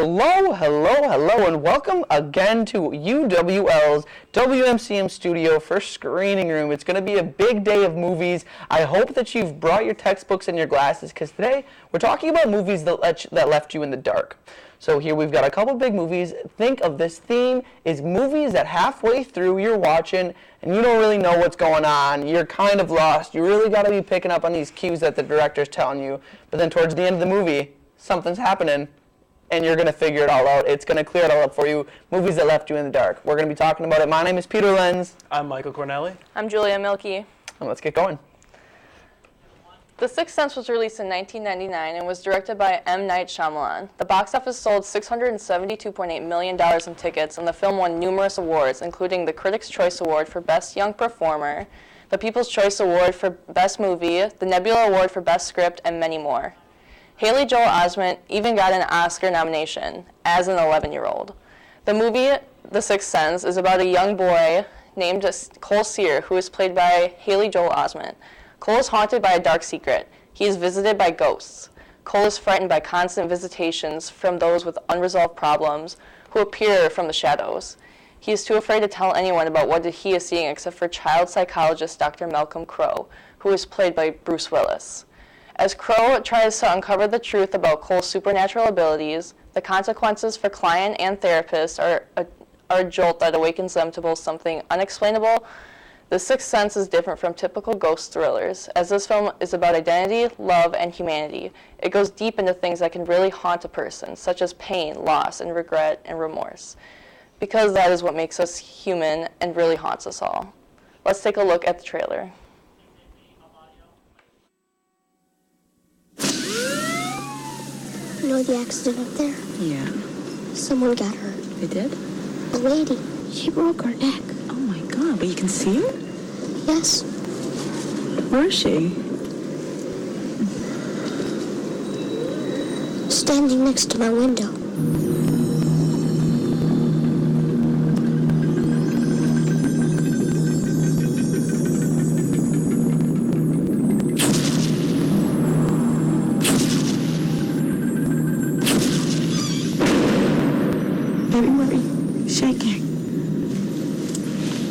Hello, hello, hello, and welcome again to UWL's WMCM studio for Screening Room. It's going to be a big day of movies. I hope that you've brought your textbooks and your glasses, because today we're talking about movies that left you in the dark. So here we've got a couple big movies. Think of this theme is movies that halfway through you're watching and you don't really know what's going on. You're kind of lost. You really got to be picking up on these cues that the director's telling you. But then towards the end of the movie, something's happening. And you're going to figure it all out. It's going to clear it all up for you. Movies that left you in the dark. We're going to be talking about it. My name is Peter Lenz. I'm Michael Cornelli. I'm Julia Milkey. And let's get going. The Sixth Sense was released in 1999 and was directed by M. Night Shyamalan. The box office sold $672.8 million in tickets, and the film won numerous awards, including the Critics' Choice Award for Best Young Performer, the People's Choice Award for Best Movie, the Nebula Award for Best Script, and many more. Haley Joel Osment even got an Oscar nomination as an 11-year-old. The movie, The Sixth Sense, is about a young boy named Cole Sear, who is played by Haley Joel Osment. Cole is haunted by a dark secret. He is visited by ghosts. Cole is frightened by constant visitations from those with unresolved problems who appear from the shadows. He is too afraid to tell anyone about what he is seeing except for child psychologist Dr. Malcolm Crowe, who is played by Bruce Willis. As Crowe tries to uncover the truth about Cole's supernatural abilities, the consequences for client and therapist are a jolt that awakens them to both something unexplainable. The Sixth Sense is different from typical ghost thrillers, as this film is about identity, love, and humanity. It goes deep into things that can really haunt a person, such as pain, loss, and regret, and remorse, because that is what makes us human and really haunts us all. Let's take a look at the trailer. You know the accident up there? Yeah. Someone got hurt. They did? A lady. She broke her neck. Oh my God, but you can see her? Yes. Where is she? Standing next to my window. Everybody shaking.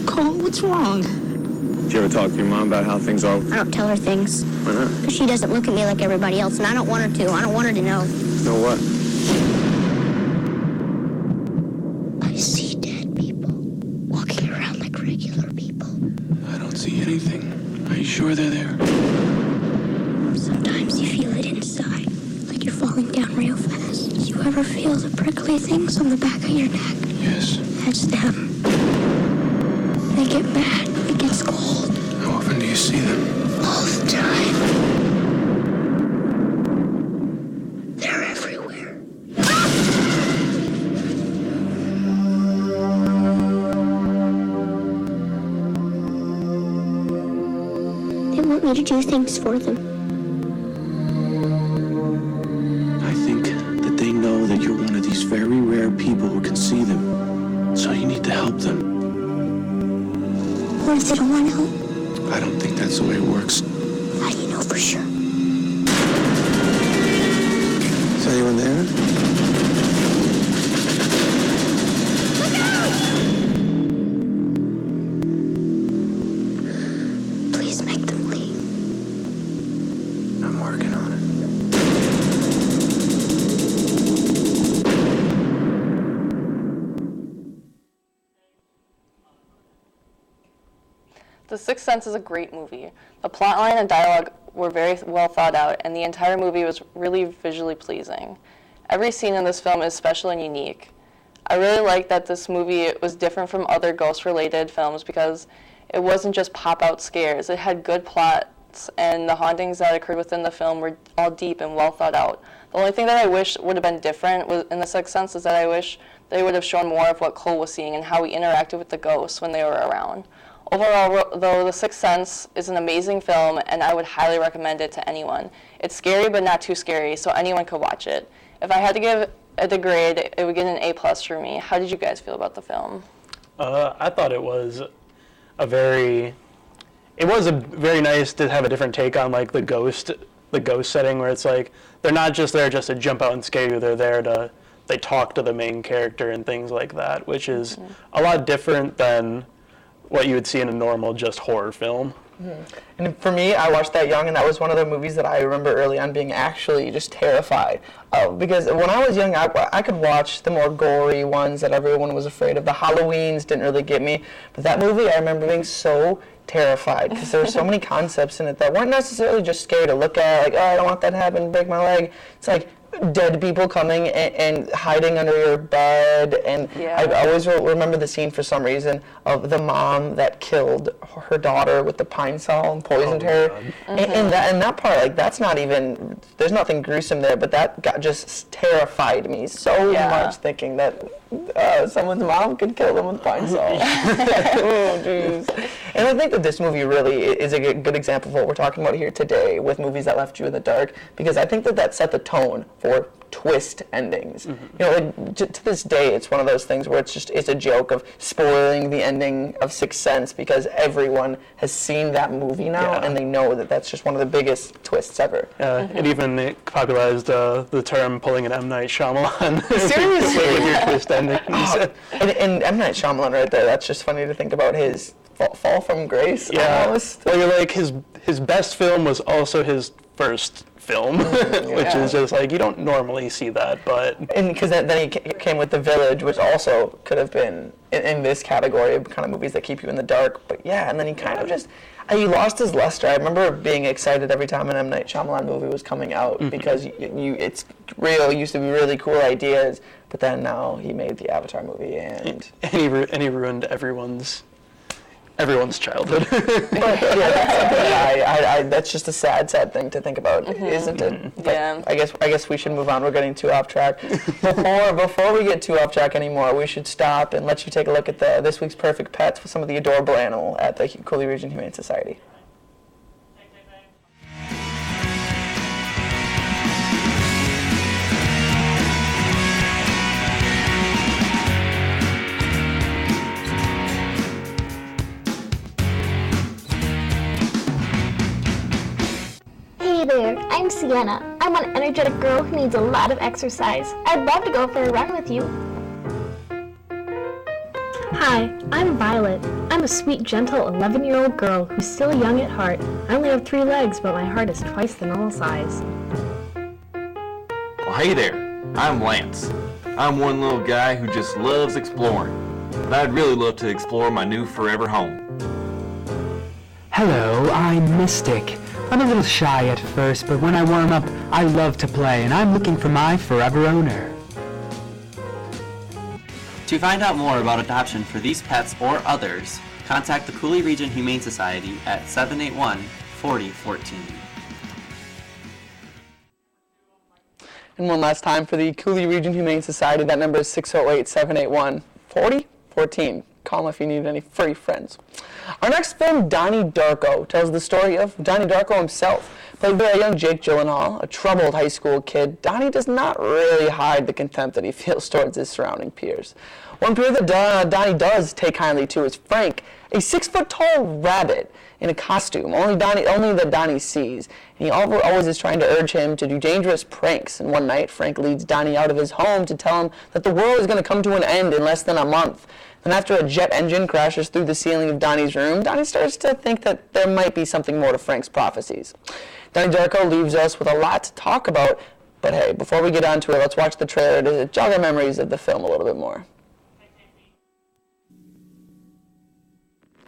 Cole, what's wrong? Did you ever talk to your mom about how things are? I don't tell her things. Why not? Because she doesn't look at me like everybody else, and I don't want her to. I don't want her to know. Know what? I see dead people walking around like regular people. I don't see anything. Are you sure they're there? Sometimes you feel it inside, like you're falling down real fast. You ever feel the prickly things on the back of your neck? Yes. That's them. They get mad. It gets cold. How often do you see them? All the time. They're everywhere. They want me to do things for them. I think that they know that you're one of these very rare people who can see them. So you need to help them. What if they don't want to help? I don't think that's the way it works. How do you know for sure? Is anyone there? Please make them leave. I'm working on it. The Sixth Sense is a great movie. The plotline and dialogue were very well thought out, and the entire movie was really visually pleasing. Every scene in this film is special and unique. I really like that this movie was different from other ghost-related films because it wasn't just pop-out scares. It had good plots, and the hauntings that occurred within the film were all deep and well thought out. The only thing that I wish would have been different in The Sixth Sense is that I wish they would have shown more of what Cole was seeing and how he interacted with the ghosts when they were around. Overall, though, The Sixth Sense is an amazing film, and I would highly recommend it to anyone. It's scary, but not too scary, so anyone could watch it. If I had to give it a grade, it would get an A+ for me. How did you guys feel about the film? I thought it was very nice to have a different take on like the ghost setting, where it's like they're not just there just to jump out and scare you. They're there to they talk to the main character and things like that, which is a lot different than what you would see in a normal just horror film. And for me, I watched that young, and that was one of the movies that I remember early on being actually just terrified of. Because when I was young, I could watch the more gory ones that everyone was afraid of. The Halloweens didn't really get me. But that movie, I remember being so terrified because there were so many concepts in it that weren't necessarily just scary to look at, like, oh, I don't want that to happen, break my leg. It's like dead people coming and hiding under your bed, and Yeah. I always remember the scene for some reason of the mom that killed her daughter with the pine saw and poisoned her, and that part, like, that's not even, there's nothing gruesome there, but that just terrified me so Yeah. much, thinking that someone's mom could kill them with pine saw. Oh, jeez. And I think that this movie really is a good example of what we're talking about here today with movies that left you in the dark, because I think that set the tone for twist endings. You know, like, to this day, it's one of those things where it's a joke of spoiling the ending of Sixth Sense because everyone has seen that movie now, Yeah. and they know that that's just one of the biggest twists ever. It even popularized the term pulling an M. Night Shyamalan. Seriously? With your twist endings. And M. Night Shyamalan right there, that's just funny to think about his fall from grace almost. Well, you're like, his best film was also his first film, which is just like, you don't normally see that, but... And because then he came with The Village, which also could have been in this category of kind of movies that keep you in the dark. But yeah, and then he kind of just, he lost his luster. I remember being excited every time an M. Night Shyamalan movie was coming out because it's real, used to be really cool ideas, but then now he made the Avatar movie and he ruined everyone's childhood. But yeah, that's something that's just a sad thing to think about, isn't it? But Yeah. I guess we should move on. We're getting too off track. Before we get too off track anymore, we should stop and let you take a look at this week's perfect pets with some of the adorable animal at the Cooley Region Humane Society. Hey there, I'm Sienna. I'm an energetic girl who needs a lot of exercise. I'd love to go for a run with you. Hi, I'm Violet. I'm a sweet, gentle 11-year-old girl who's still young at heart. I only have 3 legs, but my heart is twice the normal size. Well, hey there, I'm Lance. I'm one little guy who just loves exploring, but I'd really love to explore my new forever home. Hello, I'm Mystic. I'm a little shy at first, but when I warm up, I love to play, and I'm looking for my forever owner. To find out more about adoption for these pets or others, contact the Cooley Region Humane Society at 781-4014. And one last time for the Cooley Region Humane Society, that number is 608-781-4014. Call them if you need any furry friends. Our next film, Donnie Darko, tells the story of Donnie Darko himself. Played by a young Jake Gyllenhaal, a troubled high school kid, Donnie does not really hide the contempt that he feels towards his surrounding peers. One peer that Donnie does take kindly to is Frank, a 6-foot-tall rabbit in a costume, only that Donnie sees. And he always is trying to urge him to do dangerous pranks. And one night, Frank leads Donnie out of his home to tell him that the world is going to come to an end in less than a month. And after a jet engine crashes through the ceiling of Donnie's room, Donnie starts to think that there might be something more to Frank's prophecies. Donnie Darko leaves us with a lot to talk about, but hey, before we get on to it, let's watch the trailer to jog our memories of the film a little bit more.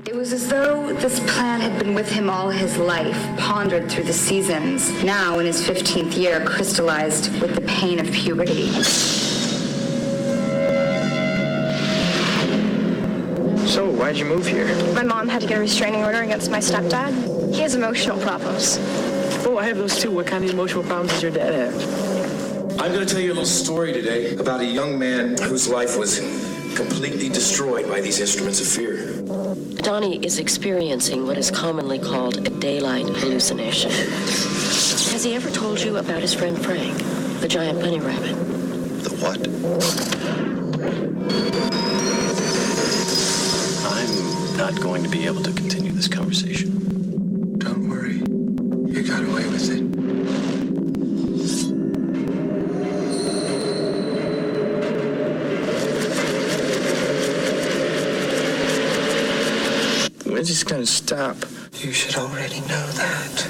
It was as though this plan had been with him all his life, pondered through the seasons, now in his 15th year, crystallized with the pain of puberty. So, why'd you move here? My mom had to get a restraining order against my stepdad. He has emotional problems. Oh, I have those too. What kind of emotional problems does your dad have? I'm going to tell you a little story today about a young man whose life was completely destroyed by these instruments of fear. Donnie is experiencing what is commonly called a daylight hallucination. Has he ever told you about his friend Frank, the giant bunny rabbit? The what? I'm not going to be able to continue this conversation. Don't worry. You got away with it. I just gotta stop. You should already know that.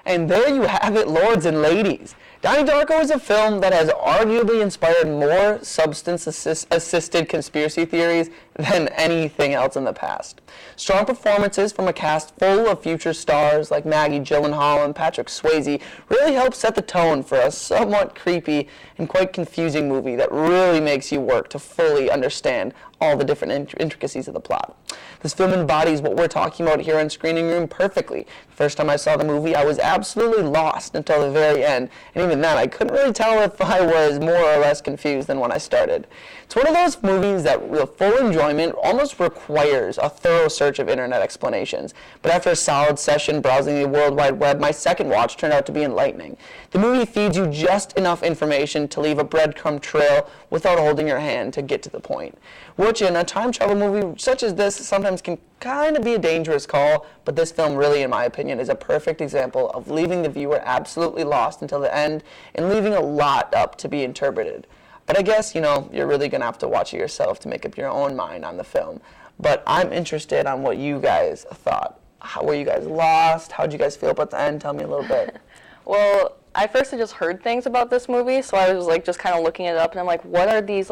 And there you have it, lords and ladies. Donnie Darko is a film that has arguably inspired more substance-assisted conspiracy theories than anything else in the past. Strong performances from a cast full of future stars like Maggie Gyllenhaal and Patrick Swayze really help set the tone for a somewhat creepy and quite confusing movie that really makes you work to fully understand all the different intricacies of the plot. This film embodies what we're talking about here in Screening Room perfectly. The first time I saw the movie, I was absolutely lost until the very end, and even then, I couldn't really tell if I was more or less confused than when I started. It's one of those movies that with full enjoyment almost requires a thorough search of internet explanations, but after a solid session browsing the World Wide Web, my second watch turned out to be enlightening. The movie feeds you just enough information to leave a breadcrumb trail without holding your hand to get to the point, which in a time travel movie such as this sometimes can kind of be a dangerous call, but this film really, in my opinion, is a perfect example of leaving the viewer absolutely lost until the end and leaving a lot up to be interpreted. But I guess, you're really going to have to watch it yourself to make up your own mind on the film. But I'm interested on what you guys thought. How were you guys lost? How did you guys feel about the end? Tell me a little bit. Well, I first had just heard things about this movie, so I was just kind of looking it up, and I'm like, what are these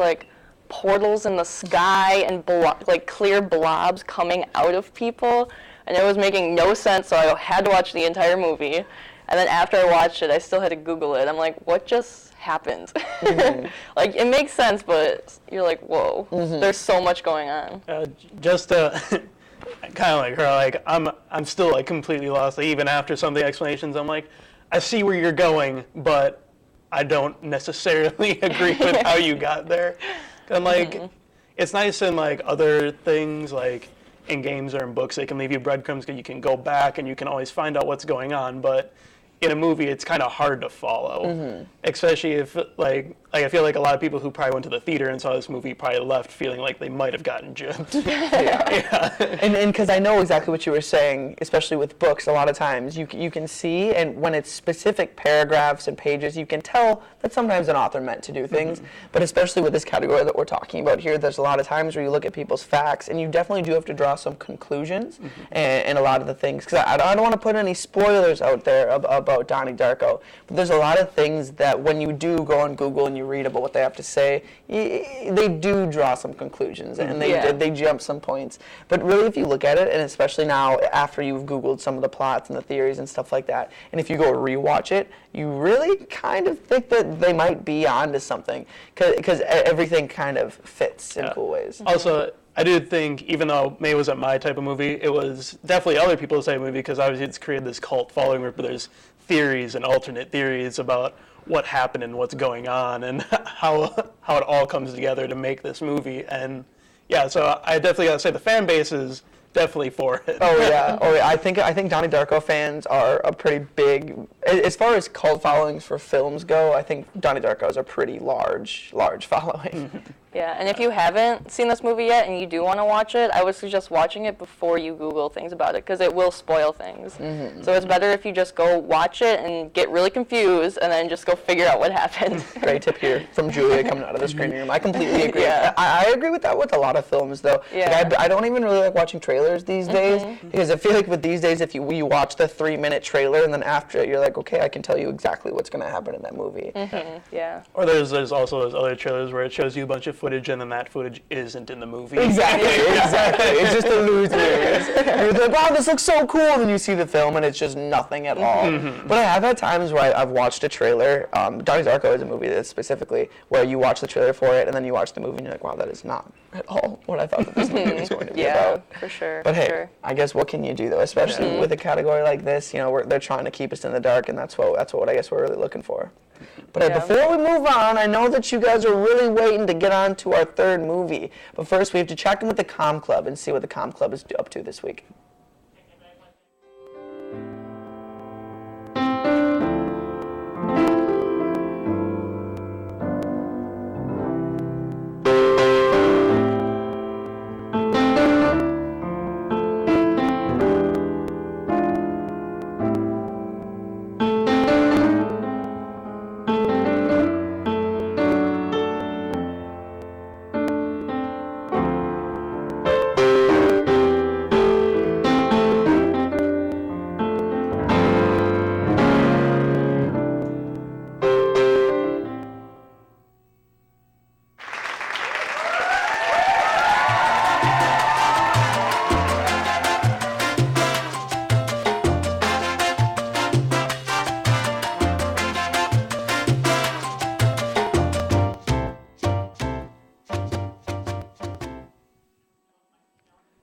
portals in the sky and clear blobs coming out of people? And it was making no sense, so I had to watch the entire movie. And then after I watched it, I still had to Google it. I'm like, what just happened? Mm-hmm. It makes sense, but you're like, whoa, there's so much going on. Just to kind of like her, I'm still completely lost. Even after some of the explanations, I'm like, I see where you're going, but I don't necessarily agree with how you got there. I'm it's nice in other things, in games or in books, they can leave you breadcrumbs because you can go back and you can always find out what's going on, but in a movie, it's kind of hard to follow, especially if, I feel like a lot of people who probably went to the theater and saw this movie probably left feeling like they might have gotten gypped. Yeah. And because I know exactly what you were saying, especially with books, a lot of times you can see, and when it's specific paragraphs and pages, you can tell that sometimes an author meant to do things, but especially with this category that we're talking about here, there's a lot of times where you look at people's facts, and you definitely do have to draw some conclusions, and a lot of the things, because I don't want to put any spoilers out there about Donnie Darko, but there's a lot of things that when you do go on Google and you read about what they have to say, they do draw some conclusions, and they jump some points. But really, if you look at it, and especially now after you've Googled some of the plots and the theories and stuff like that, and if you go rewatch it, you really kind of think that they might be onto something, because everything kind of fits in cool ways. Also, I do think, even though May wasn't my type of movie, it was definitely other people's type of movie, because obviously it's created this cult following where there's theories and alternate theories about what happened and what's going on and how it all comes together to make this movie. And yeah, so I definitely gotta say the fan base is definitely for it. Oh yeah. I think Donnie Darko fans are a pretty big, as far as cult followings for films go, I think Donnie Darko is a pretty large following. Yeah, and if you haven't seen this movie yet and you do want to watch it, I would suggest watching it before you Google things about it, because it will spoil things. So it's better if you just go watch it and get really confused and then just go figure out what happened. Great tip here from Julia coming out of the screening room. I completely agree. Yeah. I agree with that with a lot of films, though. Yeah. I don't even really like watching trailers these days, because I feel like with these days, if you watch the 3-minute trailer and then after it, you're like, okay, I can tell you exactly what's going to happen in that movie. Yeah. Or there's also those other trailers where it shows you a bunch of footage and then that footage isn't in the movie. Exactly. It's just illusionary. You're like, wow, this looks so cool, and then you see the film and it's just nothing at all. But I have had times where I've watched a trailer. Donnie Darko is a movie that specifically where you watch the trailer for it and then you watch the movie and you're like, wow, that is not at all what I thought that this movie was going to be about. Yeah, for sure. But hey, I guess what can you do though, especially with a category like this? They're trying to keep us in the dark, and that's what I guess we're really looking for. But before we move on, I know that you guys are really waiting to get on to our third movie. But first, we have to check in with the Comm Club and see what the Comm Club is up to this week.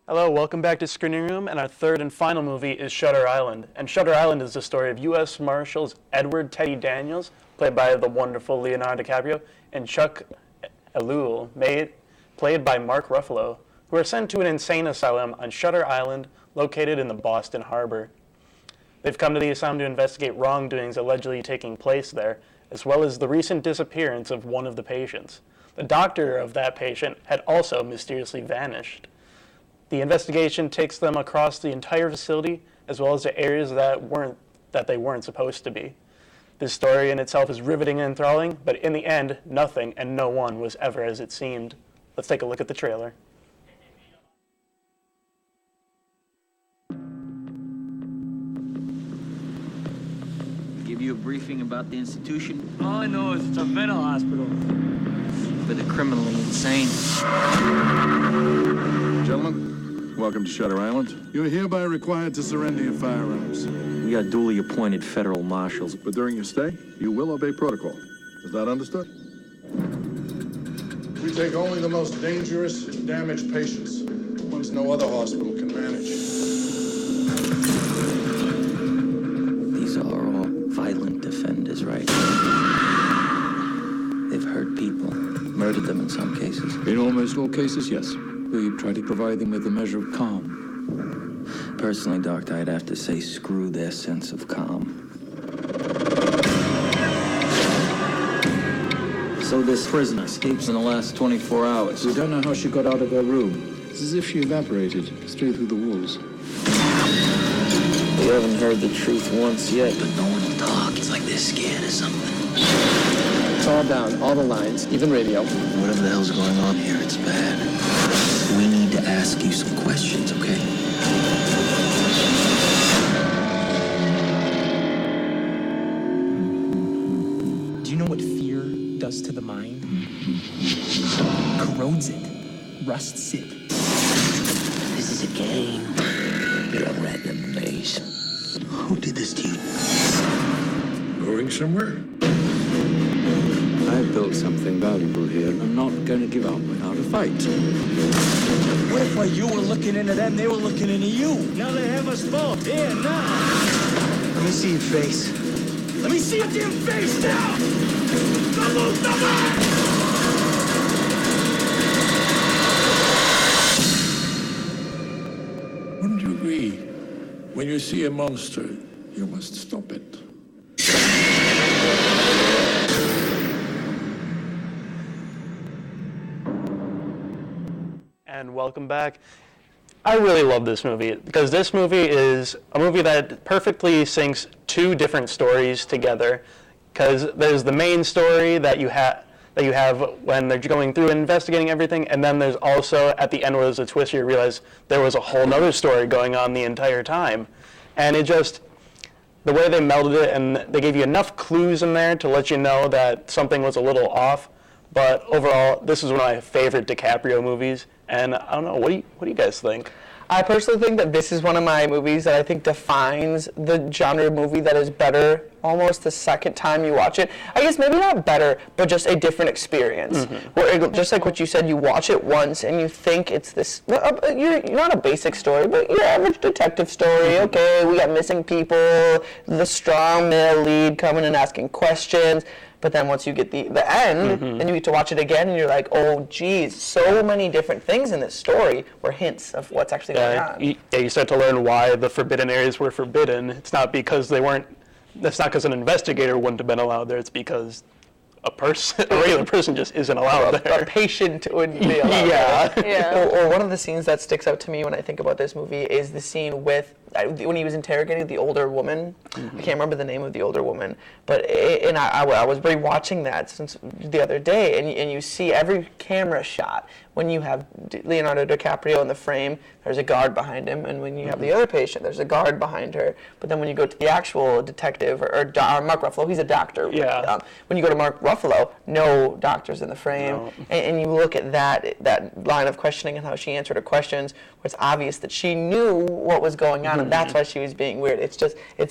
Hello, welcome back to Screening Room, and our third and final movie is Shutter Island. And Shutter Island is the story of U.S. Marshals Edward Teddy Daniels, played by the wonderful Leonardo DiCaprio, and Chuck Elul, played by Mark Ruffalo, who are sent to an insane asylum on Shutter Island, located in the Boston Harbor. They've come to the asylum to investigate wrongdoings allegedly taking place there, as well as the recent disappearance of one of the patients. The doctor of that patient had also mysteriously vanished. The investigation takes them across the entire facility, as well as to areas that they weren't supposed to be. This story in itself is riveting and enthralling, but in the end, nothing and no one was ever as it seemed. Let's take a look at the trailer. Give you a briefing about the institution? All I know is it's a mental hospital for the criminally insane. Gentlemen, welcome to Shutter Island. You're hereby required to surrender your firearms. We are duly appointed federal marshals. But during your stay, you will obey protocol. Is that understood? We take only the most dangerous and damaged patients, ones no other hospital can manage. These are all violent offenders, right? They've hurt people, murdered them in some cases. In almost all cases, yes. We try to provide them with a measure of calm. Personally, Doctor, I'd have to say screw their sense of calm. So this prisoner escapes in the last 24 hours. We don't know how she got out of her room. It's as if she evaporated straight through the walls. We haven't heard the truth once yet, but no one will talk. It's like they're scared of something. It's all down, all the lines, even radio. Whatever the hell's going on here, it's bad. We need to ask you some questions, okay? Do you know what fear does to the mind? Corrodes it, rusts it. This is a game. You're a rat in the maze. Who did this to you? Going somewhere? I've built something valuable here. I'm not going to give up without a fight. What if while you were looking into them, they were looking into you? Now they have us both. Here, now. Let me see your face. Let me see your damn face now! Don't lose the mind! Wouldn't you agree? When you see a monster, you must stop it. And welcome back. I really love this movie because this movie is a movie that perfectly syncs two different stories together. Because there's the main story that you have when they're going through and investigating everything, and then there's also at the end where there's a twist where you realize there was a whole other story going on the entire time. And it just, the way they melded it, and they gave you enough clues in there to let you know that something was a little off. But overall, this is one of my favorite DiCaprio movies. And I don't know, what do you guys think? I personally think that this is one of my movies that I think defines the genre of movie that is better almost the second time you watch it. I guess maybe not better, but just a different experience. Mm-hmm. Where just like what you said, you watch it once and you think it's this, you're not a basic story, but your average detective story. Okay, we got missing people, the strong male lead coming and asking questions. But then once you get the end, and you get to watch it again, and you're like, oh, geez, so many different things in this story were hints of what's actually going on. You start to learn why the forbidden areas were forbidden. It's not because that's not because an investigator wouldn't have been allowed there. It's because a regular person just isn't allowed there. A patient wouldn't be allowed there. Yeah. Or one of the scenes that sticks out to me when I think about this movie is the scene with, when he was interrogating the older woman. I can't remember the name of the older woman, but I was rewatching that since the other day, and you see every camera shot. When you have Leonardo DiCaprio in the frame, there's a guard behind him, and when you have the other patient, there's a guard behind her. But then when you go to the actual detective, or Mark Ruffalo, he's a doctor. Yeah. When you go to Mark Ruffalo, no doctor's in the frame, and you look at that line of questioning and how she answered her questions, where it's obvious that she knew what was going on, and that's why she was being weird. It's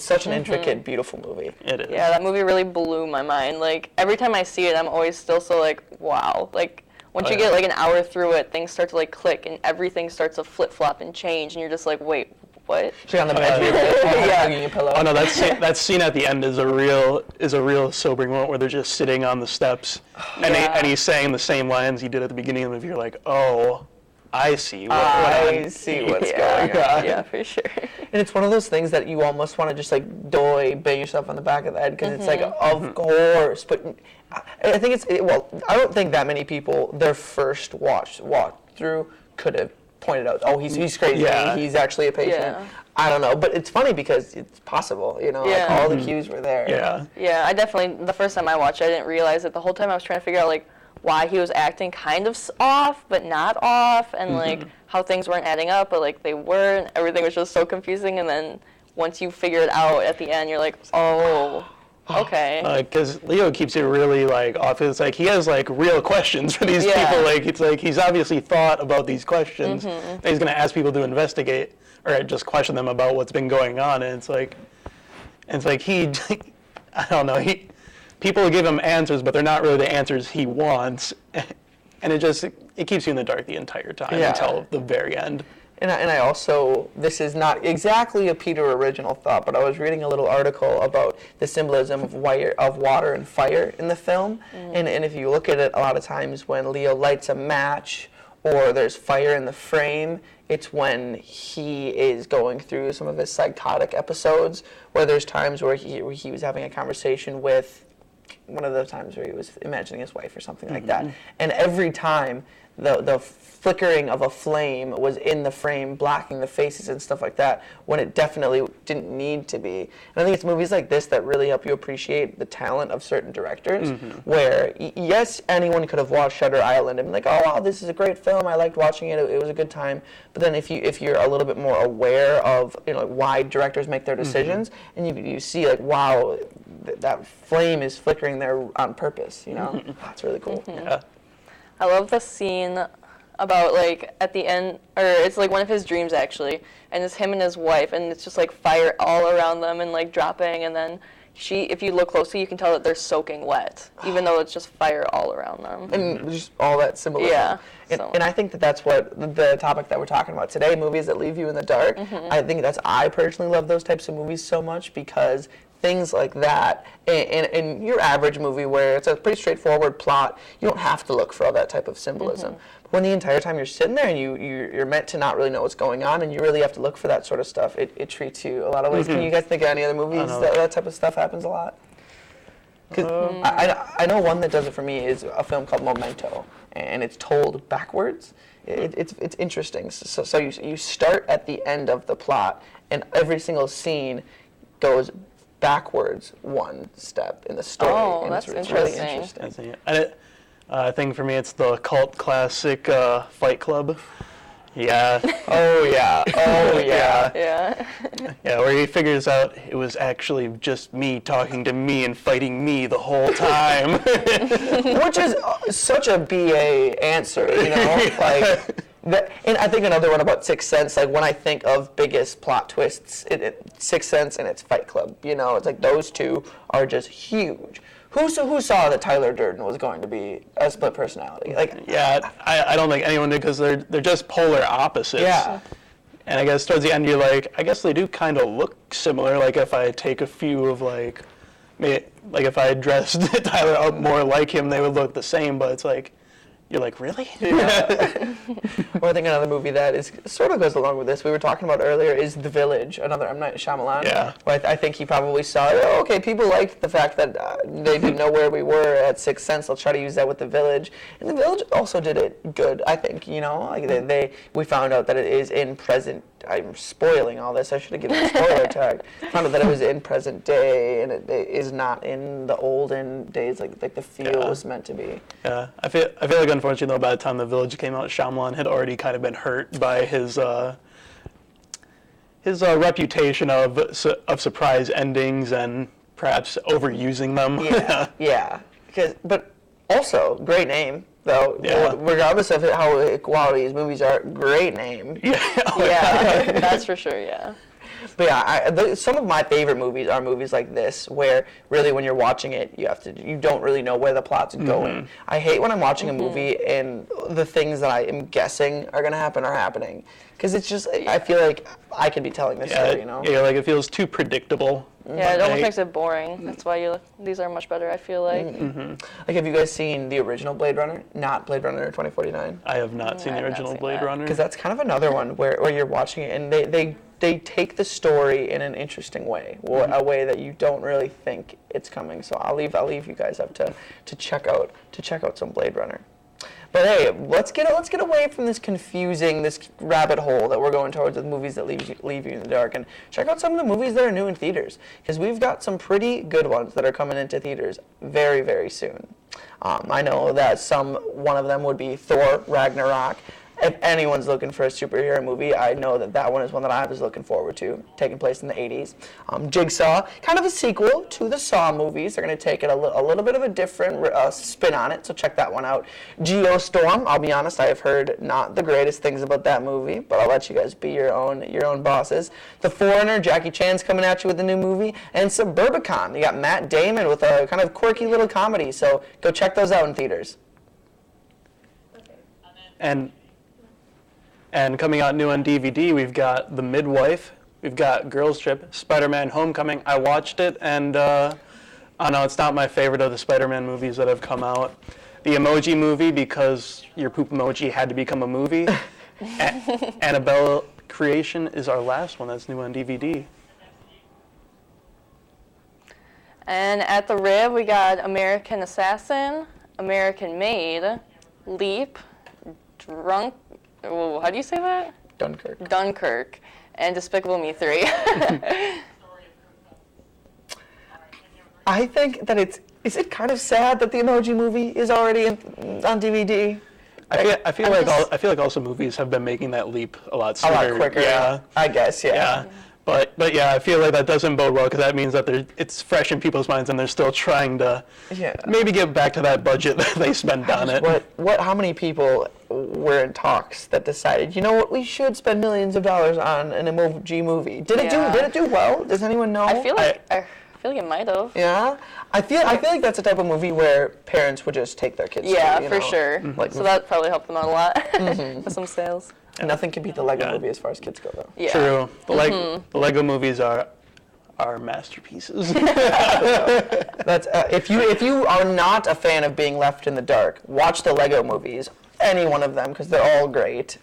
such an intricate, beautiful movie. It is. Yeah, that movie really blew my mind. Like, every time I see it, I'm always still so like, wow. Like, Once you get like an hour through it, things start to like click and everything starts to flip flop and change, and you're just like, wait, what? She's on the bed, hugging your pillow. Oh no, that scene at the end is a real sobering moment where they're just sitting on the steps, and he's saying the same lines he did at the beginning of the movie. You're like, oh, I see. I see what's going on. Yeah, for sure. And it's one of those things that you almost want to just like bang yourself on the back of the head because it's like, of course. But I think I don't think that many people their first walk through could have pointed out, oh, he's crazy. Yeah. He's actually a patient. Yeah. I don't know, but it's funny because it's possible. Like all the cues were there. Yeah. Yeah, I definitely the first time I watched it, I didn't realize it. The whole time I was trying to figure out like why he was acting kind of off, but not off, and like how things weren't adding up, but like they were, and everything was just so confusing. And then once you figure it out at the end, you're like, oh, okay. Because Leo keeps it really like off. It's like he has like real questions for these people. Like it's like he's obviously thought about these questions. That he's gonna ask people to investigate or just question them about what's been going on. And it's like he, I don't know, people give him answers, but they're not really the answers he wants, and it keeps you in the dark the entire time until the very end. And I also, this is not exactly a Peter original thought, but I was reading a little article about the symbolism of water and fire in the film, and if you look at it, a lot of times when Leo lights a match or there's fire in the frame, it's when he is going through some of his psychotic episodes, where there's times where he was having a conversation with one of the times where he was imagining his wife or something like that. And every time the flickering of a flame was in the frame, blocking the faces and stuff like that, when it definitely didn't need to be. And I think it's movies like this that really help you appreciate the talent of certain directors, where, yes, anyone could have watched Shutter Island and been like, oh, wow, this is a great film, I liked watching it, it was a good time. But then if you're a little bit more aware of why directors make their decisions, and you see, like, wow, that flame is flickering there on purpose, That's really cool. Yeah. I love the scene about like at the end, or it's like one of his dreams actually, and it's him and his wife, and it's just like fire all around them and like dropping, and then if you look closely, you can tell that they're soaking wet, even though it's just fire all around them. And just all that symbolism. Yeah. And I think that's what the topic that we're talking about today, movies that leave you in the dark. I personally love those types of movies so much because things like that, in your average movie where it's a pretty straightforward plot, you don't have to look for all that type of symbolism. But when the entire time you're sitting there and you're meant to not really know what's going on and you really have to look for that sort of stuff, it treats you a lot of ways. Can you guys think of any other movies that type of stuff happens a lot? Because I know one that does it for me is a film called Memento, and it's told backwards. It's interesting. So you start at the end of the plot, and every single scene goes backwards one step in the story. Oh, and that's it's interesting. really interesting. I think for me it's the cult classic Fight Club. Yeah. Oh yeah. Oh yeah. Yeah. Yeah, where he figures out it was actually just me talking to me and fighting me the whole time. Which is such a BA answer, and I think another one about Sixth Sense, like when I think of biggest plot twists, Sixth Sense and it's Fight Club, it's like those two are just huge. Who saw that Tyler Durden was going to be a split personality? I don't think anyone did because they're just polar opposites. Yeah. And I guess towards the end you're like, I guess they do kind of look similar. Like if I take a few of if I dressed Tyler up more like him, they would look the same. But it's like, you're like, really? Yeah. Or I think another movie that sort of goes along with this, we were talking about earlier, is The Village, another M. Night Shyamalan. Yeah. Where I think he probably saw, okay, people liked the fact that they didn't know where we were at Sixth Sense, let's try to use that with The Village. And The Village also did it good, I think, we found out that it is in present. I'm spoiling all this. I should have given a spoiler tag. Found out that it was in present day, and it is not in the olden days like the feel was meant to be. Yeah, I feel like unfortunately though, by the time The Village came out, Shyamalan had already kind of been hurt by his reputation of surprise endings and perhaps overusing them. Yeah. But also great name. Though, regardless of how quality his movies are, great name. Yeah, that's for sure, yeah. But yeah, some of my favorite movies are movies like this, where really when you're watching it, you don't really know where the plot's going. I hate when I'm watching a movie and the things that I am guessing are gonna happen are happening, because it's just I feel like I could be telling this story, you know? Yeah, like it feels too predictable. Yeah, it almost makes it boring. That's why these are much better, I feel like. Like, have you guys seen the original Blade Runner? Not Blade Runner 2049? I have not seen the original Blade Runner. Because that's kind of another one where you're watching it and they take the story in an interesting way, a way that you don't really think it's coming. So I'll leave you guys up to check out some Blade Runner. But hey, let's get away from this rabbit hole that we're going towards with movies that leave you in the dark, and check out some of the movies that are new in theaters, because we've got some pretty good ones that are coming into theaters very, very soon. I know that one of them would be Thor Ragnarok. If anyone's looking for a superhero movie, I know that one is one that I was looking forward to, taking place in the 80s. Jigsaw, kind of a sequel to the Saw movies. They're going to take it a little bit of a different spin on it, so check that one out. Geostorm, I'll be honest, I have heard not the greatest things about that movie, but I'll let you guys be your own bosses. The Foreigner, Jackie Chan's coming at you with a new movie, and Suburbicon. You got Matt Damon with a kind of quirky little comedy, so go check those out in theaters. And coming out new on DVD, we've got The Midwife, we've got Girls Trip, Spider-Man Homecoming. I watched it, and I know it's not my favorite of the Spider-Man movies that have come out. The Emoji Movie, because your poop emoji had to become a movie. Annabelle Creation is our last one that's new on DVD. And at the Rib, we got American Assassin, American Made, Leap, Drunk. Oh, how do you say that? Dunkirk, and Despicable Me 3. I think that is it kind of sad that the Emoji Movie is already on DVD? I feel like also movies have been making that leap a lot sooner. A lot quicker. Yeah. I guess. Yeah. But yeah, I feel like that doesn't bode well, because that means that it's fresh in people's minds and they're still trying to maybe get back to that budget that they spent on it. How many people were in talks that decided, you know what, we should spend millions of dollars on an Emoji Movie? Did it do well? Does anyone know? I feel like it might have. Yeah, I feel like that's the type of movie where parents would just take their kids. Yeah, for sure. So that probably helped them out a lot with some sales. Nothing can beat the Lego Movie as far as kids go, though. Yeah. True. The Lego movies are masterpieces. That's if you are not a fan of being left in the dark, watch the Lego movies, any one of them, because they're all great.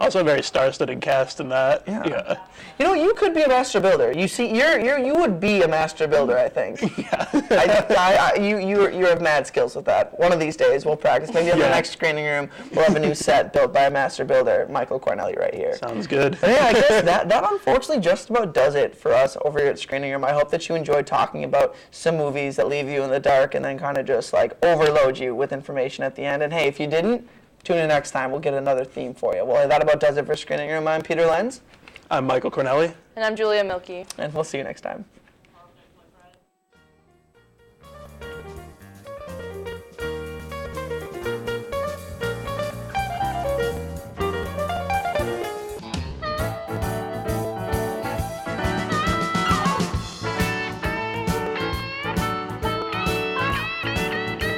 Also a very star-studded cast in that. Yeah. You know, you could be a master builder. You see, you would be a master builder, I think. Yeah. You have mad skills with that. One of these days we'll practice. Maybe in the next screening room we'll have a new set built by a master builder, Michael Cornelli, right here. Sounds good. But yeah, I guess that unfortunately just about does it for us over here at Screening Room. I hope that you enjoyed talking about some movies that leave you in the dark and then kind of just like overload you with information at the end. And hey, if you didn't, tune in next time. We'll get another theme for you. Well, that about does it for Screening Room. I'm Peter Lenz. I'm Michael Cornelli. And I'm Julia Milkey. And we'll see you next time.